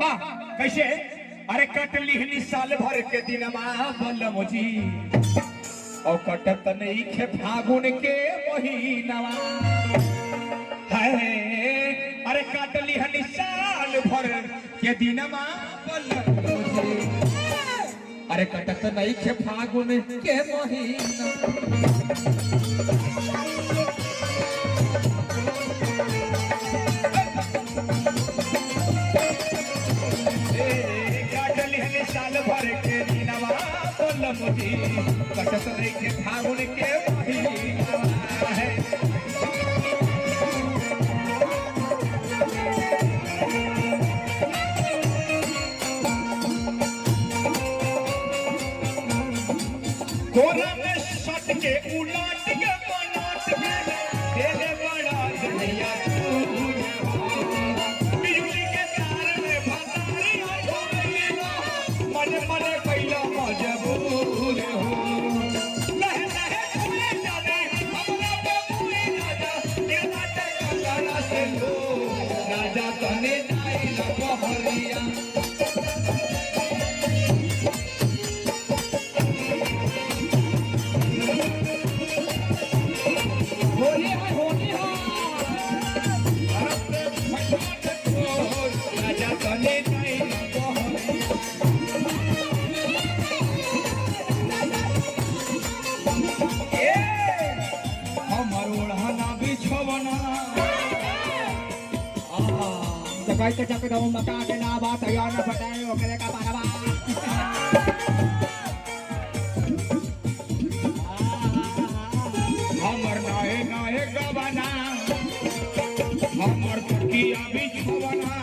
वाह कैसे अरे कटली साल भर के दिन बलम जी और कटत नहीं खे फागुन के महीनवा है अरे कटली साल भर के दिन बलम जी अरे कटत नहीं खे फागुन के महीना साल भर के दिनवा बलम जी कटत नहीं के फागुन के महीना है कोरा में सट के उलाट के बनाट के देले बड़ा दुनिया बिजली के तार में भतारी मन मन कैला मजबूर हो लहे लहे फूले जाने हमरा पे पूरी राजा के बाटे कलरा से लो राजा तने जाई ल बहरिया Guys, kita cakap dalam mata ada nama saya nak pakai okey ka para ba. हमर नाहे नाहे गबना हमर किया बिछवना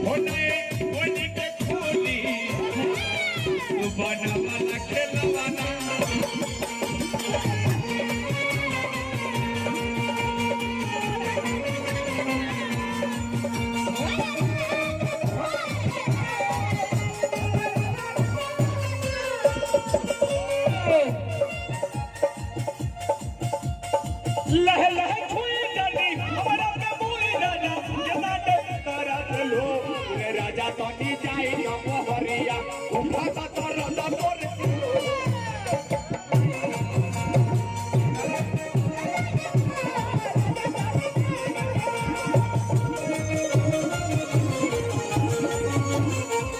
होने होने के खोली तू बना वाला खेलवाना लह लह छुई जानी हमरा पे पूरी राजा जना के तारा लो रे राजा तोनी जाई न बहरिया उठा ता तोर तोर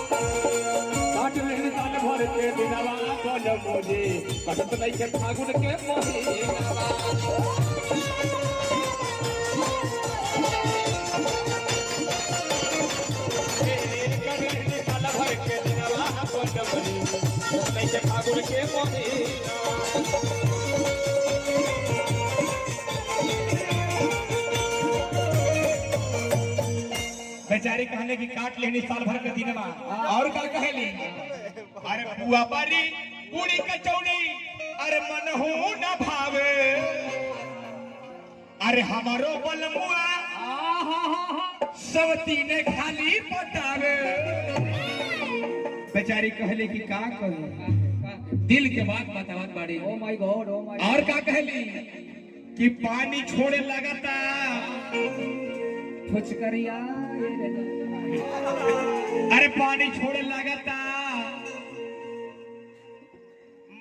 काट लेने साल भर के दिनवा बलम जी कटत नहीं के फागुन के महीना बेचारी कहने की काट लेनी साल भर के दिन और क्या कहेली अरे बुआ बारी पूरी कचौड़ी अरे मनहू न भावे अरे हमारो बलमुआ सब तीने खाली बतावे बेचारी कहले कि का कहूं दिल के बात बतावत बाड़ी Oh my God, oh my God. और का कहली कि पानी छोड़े लगता फुचकरिया अरे पानी छोड़े लगता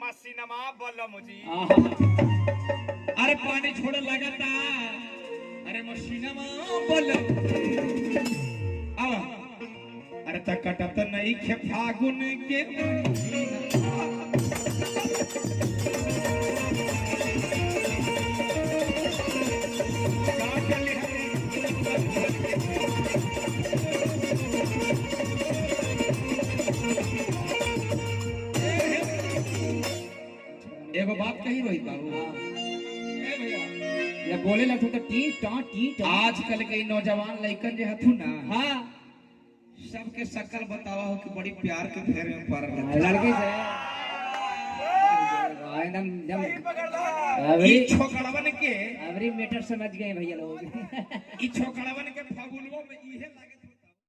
मसीनमा बलम जी अरे पानी छोड़े लगता अरे मसीनमा बलम अरे तक कटत नहीं खे फागुन के एगो बात कही रोहित बाबू या बोले लगो तो टी आजकल के नौजवान लड़कन जो हथु ना हाँ सबके शकल बतावा हो कि बड़ी प्यार के फेर में पड़ रहे लड़की से एकदम छोकड़वन के एवरी मीटर समझ गए भैया लोग छोकड़वन के फागुनवा में इहे लगे